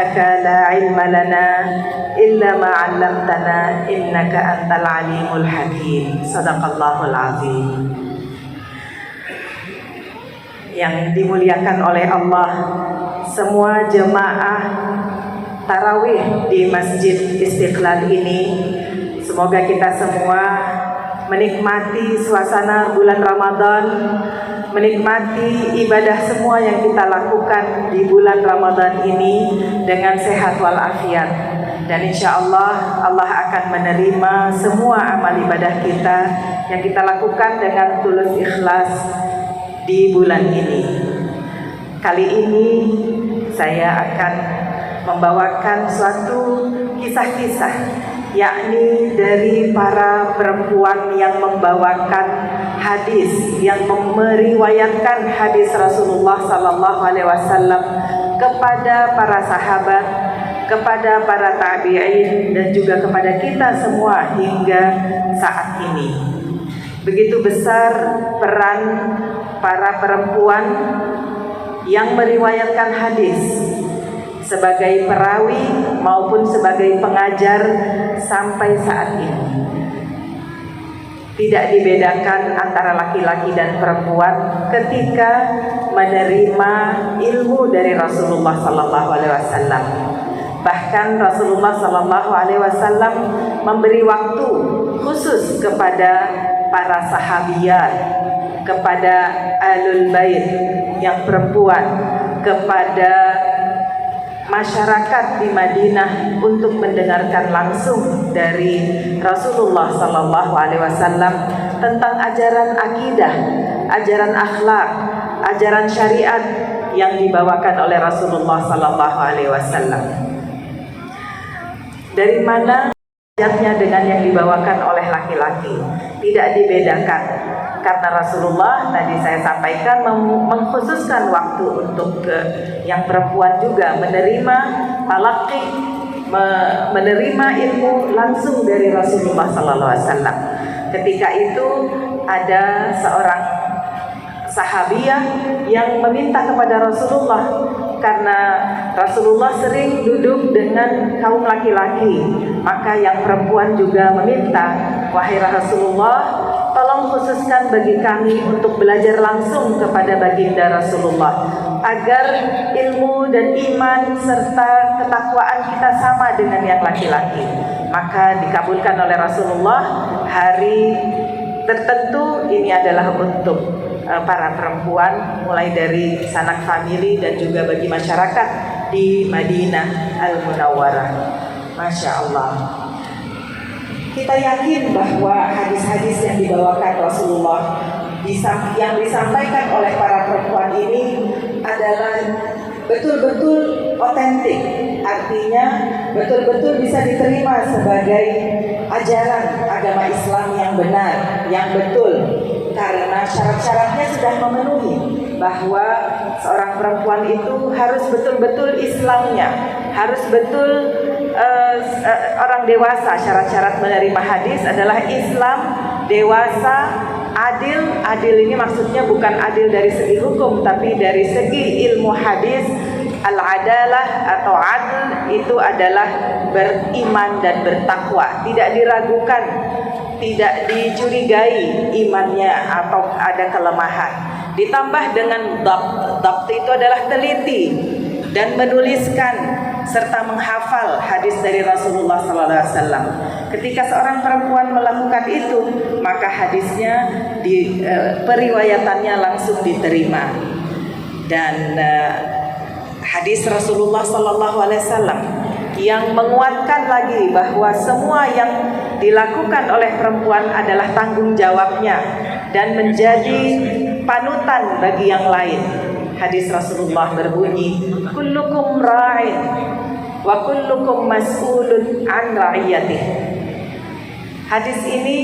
subhanaka la ilma lana illa ma 'allamtana innaka antal alimul hakim. Shadaqallahul azim. Yang dimuliakan oleh Allah, semua jemaah tarawih di Masjid Istiqlal ini, semoga kita semua menikmati suasana bulan Ramadan, menikmati ibadah semua yang kita lakukan di bulan Ramadan ini dengan sehat walafiat. Dan insya Allah, Allah akan menerima semua amal ibadah kita yang kita lakukan dengan tulus ikhlas di bulan ini. Kali ini saya akan membawakan suatu kisah-kisah, yakni dari para perempuan yang membawakan hadis, yang meriwayatkan hadis Rasulullah Sallallahu Alaihi Wasallam kepada para sahabat, kepada para tabi'in, dan juga kepada kita semua hingga saat ini. Begitu besar peran para perempuan yang meriwayatkan hadis sebagai perawi maupun sebagai pengajar sampai saat ini. Tidak dibedakan antara laki-laki dan perempuan ketika menerima ilmu dari Rasulullah Sallallahu Alaihi Wasallam. Bahkan Rasulullah Sallallahu Alaihi Wasallam memberi waktu khusus kepada para sahabiyat, kepada alul bait yang perempuan, kepada masyarakat di Madinah untuk mendengarkan langsung dari Rasulullah Sallallahu Alaihi Wasallam tentang ajaran akidah, ajaran akhlak, ajaran syariat yang dibawakan oleh Rasulullah Sallallahu Alaihi Wasallam. Dari mana ajarnya dengan yang dibawakan oleh laki-laki? Tidak dibedakan, karena Rasulullah tadi saya sampaikan mengkhususkan waktu untuk yang perempuan juga menerima talaqi, menerima ilmu langsung dari Rasulullah Sallallahu Alaihi Wasallam. Ketika itu ada seorang sahabiah yang meminta kepada Rasulullah, karena Rasulullah sering duduk dengan kaum laki-laki, maka yang perempuan juga meminta, wahai Rasulullah, tolong khususkan bagi kami untuk belajar langsung kepada baginda Rasulullah, agar ilmu dan iman serta ketakwaan kita sama dengan yang laki-laki. Maka dikabulkan oleh Rasulullah. Hari tertentu ini adalah untuk para perempuan, mulai dari sanak famili dan juga bagi masyarakat di Madinah Al-Munawwarah. Masya Allah. Kita yakin bahwa hadis-hadis yang dibawakan Rasulullah yang disampaikan oleh para perempuan ini adalah betul-betul otentik, artinya betul-betul bisa diterima sebagai ajaran agama Islam yang benar, yang betul, karena syarat-syaratnya sudah memenuhi, bahwa seorang perempuan itu harus betul-betul Islamnya, harus betul orang dewasa. Syarat-syarat menerima hadis adalah Islam, dewasa, adil. Adil ini maksudnya bukan adil dari segi hukum, tapi dari segi ilmu hadis. Al-adalah atau adl itu adalah beriman dan bertakwa, tidak diragukan, tidak dicurigai imannya atau ada kelemahan. Ditambah dengan dabt itu adalah teliti dan menuliskan serta menghafal hadis dari Rasulullah SAW. Ketika seorang perempuan melakukan itu, maka hadisnya periwayatannya langsung diterima. Dan hadis Rasulullah SAW yang menguatkan lagi bahwa semua yang dilakukan oleh perempuan adalah tanggung jawabnya dan menjadi panutan bagi yang lain. Hadis Rasulullah berbunyi, kullukum ra'in wa kullukum mas'ulun an ra'iyatih. Hadis ini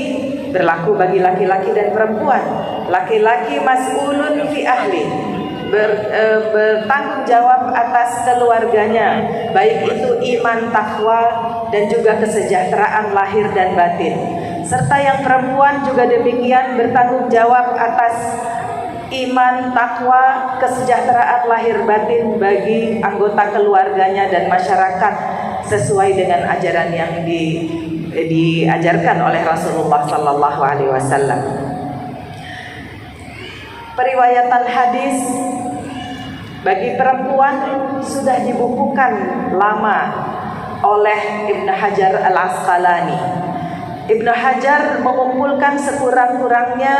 berlaku bagi laki-laki dan perempuan. Laki-laki mas'ulun fi ahli, bertanggung jawab atas keluarganya, baik itu iman, takwa, dan juga kesejahteraan lahir dan batin. Serta yang perempuan juga demikian, bertanggung jawab atas iman, takwa, kesejahteraan lahir batin bagi anggota keluarganya dan masyarakat sesuai dengan ajaran yang diajarkan oleh Rasulullah sallallahu alaihi wasallam. Periwayatan hadis bagi perempuan sudah dibukukan lama oleh Ibnu Hajar Al-Asqalani. Ibnu Hajar mengumpulkan sekurang-kurangnya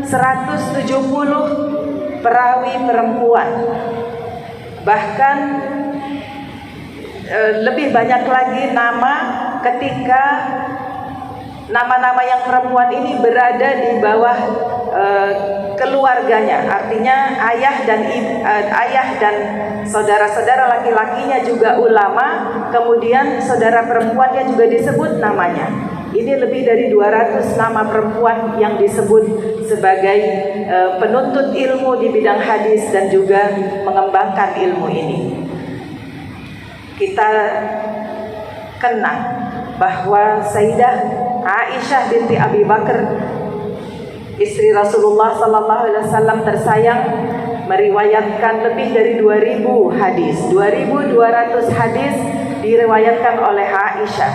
170 perawi perempuan. Bahkan lebih banyak lagi nama ketika nama-nama yang perempuan ini berada di bawah keluarganya, artinya ayah dan saudara-saudara laki-lakinya juga ulama, kemudian saudara perempuannya juga disebut namanya. Ini lebih dari 200 nama perempuan yang disebut sebagai penuntut ilmu di bidang hadis dan juga mengembangkan ilmu ini. Kita kenang bahwa Sayyidah Aisyah binti Abi Bakar, istri Rasulullah sallallahu alaihi wasallam tersayang, meriwayatkan lebih dari 2000 hadis. 2200 hadis diriwayatkan oleh Aisyah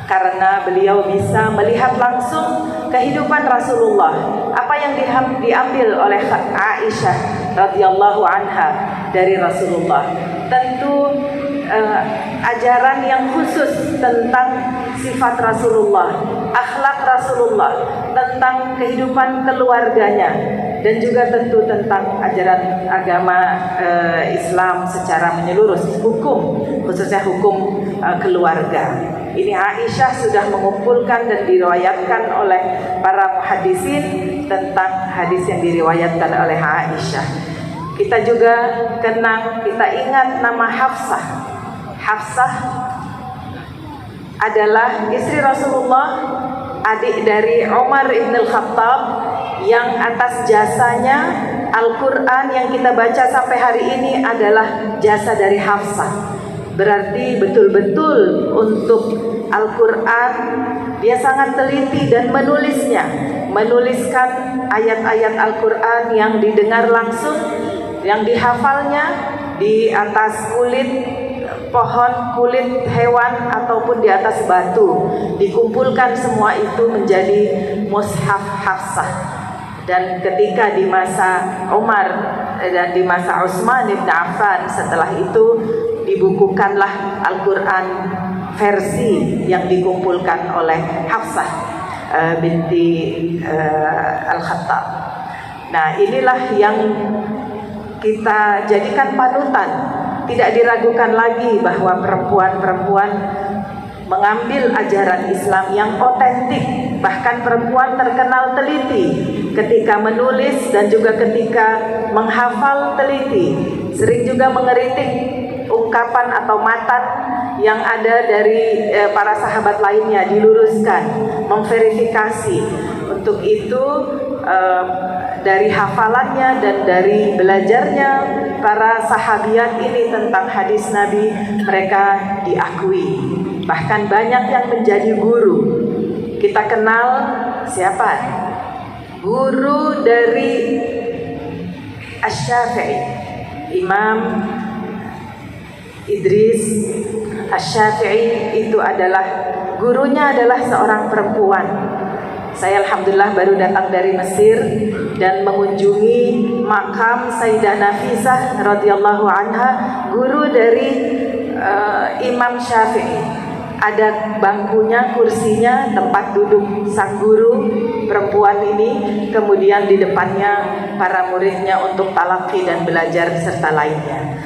karena beliau bisa melihat langsung kehidupan Rasulullah. Apa yang diambil oleh Aisyah radhiyallahu anha dari Rasulullah? Tentu ajaran yang khusus tentang sifat Rasulullah, akhlak Rasulullah, tentang kehidupan keluarganya, dan juga tentu tentang ajaran agama Islam secara menyeluruh, hukum, khususnya hukum keluarga. Ini Aisyah sudah mengumpulkan dan diriwayatkan oleh para muhaddisin tentang hadis yang diriwayatkan oleh Aisyah. Kita juga kenang, kita ingat nama Hafsah. Hafsah adalah istri Rasulullah, adik dari Umar ibn al-Khattab, yang atas jasanya Al-Quran yang kita baca sampai hari ini adalah jasa dari Hafsah. Berarti betul-betul untuk Al-Quran dia sangat teliti dan menuliskan ayat-ayat Al-Quran yang didengar langsung, yang dihafalnya di atas kulit pohon, kulit hewan, ataupun di atas batu. Dikumpulkan semua itu menjadi mushaf Hafsah. Dan ketika di masa Umar dan di masa Utsman bin Affan, setelah itu dibukukanlah Al-Quran versi yang dikumpulkan oleh Hafsah binti Al-Khattab. Nah, inilah yang kita jadikan panutan. Tidak diragukan lagi bahwa perempuan-perempuan mengambil ajaran Islam yang otentik. Bahkan perempuan terkenal teliti ketika menulis dan juga ketika menghafal teliti. Sering juga mengeritik ungkapan atau matan yang ada dari para sahabat lainnya, diluruskan, memverifikasi. Untuk itu dari hafalannya dan dari belajarnya para sahabiat ini tentang hadis Nabi, mereka diakui. Bahkan banyak yang menjadi guru. Kita kenal siapa? Guru dari Asy-Syafi'i, Imam Idris Asy-Syafi'i. Itu adalah gurunya adalah seorang perempuan. Saya alhamdulillah baru datang dari Mesir dan mengunjungi makam Sayyidah Nafisah radhiyallahu anha, guru dari Imam Syafi'i. Ada bangkunya, kursinya, tempat duduk sang guru perempuan ini. Kemudian di depannya para muridnya untuk talaqi dan belajar serta lainnya.